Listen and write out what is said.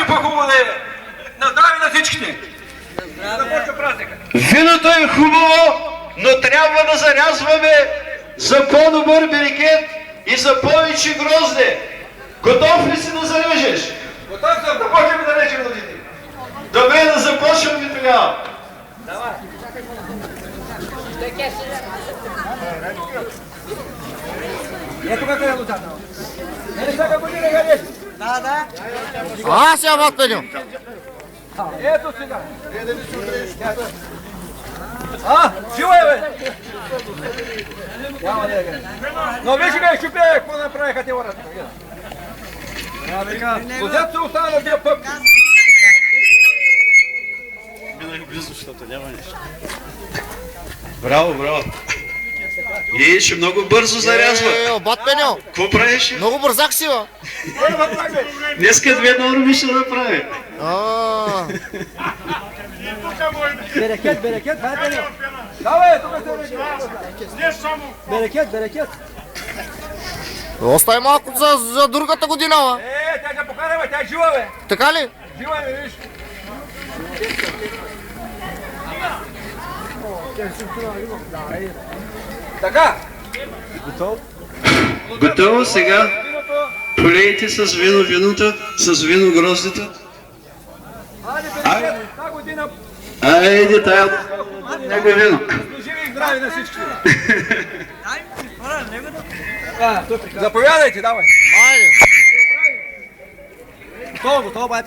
по-хубаво да е. На здраве на всичките! Започва празника! Виното е хубаво, но трябва да зарязваме за по-добър берекет и за повече грозде. Готов ли си да зарежеш? Готов съм, да почваме да речем родители. Добре, да започваме тогава. Давай. Ето как е лутата. Не всяка година гадеш. Да. Аз я ватпеню. Ето сега. Живо е, бе! Няма да е. Но виж ме, щупя, какво направиха те ората. Козят се остана на тия пъп. Минах близо, защото няма нещо. Браво. Ще много бързо зарязва. Батпеню. Какво правиш? Много бързак си, бе. Днеска 2 норми ще направи. Берекет, хайде. Давай, тук се Берекет. Остави малко за другата година, бе. Тя ще покара, бе, тя е жива, бе. Така ли? Жива е, виж. Така. Готово сега. Полейте с виното, с вино гроздето. Айде, та година. Айде, тая него вино. Живи и здрави на всички. Заповядайте, давай. Айде. Готово, бе.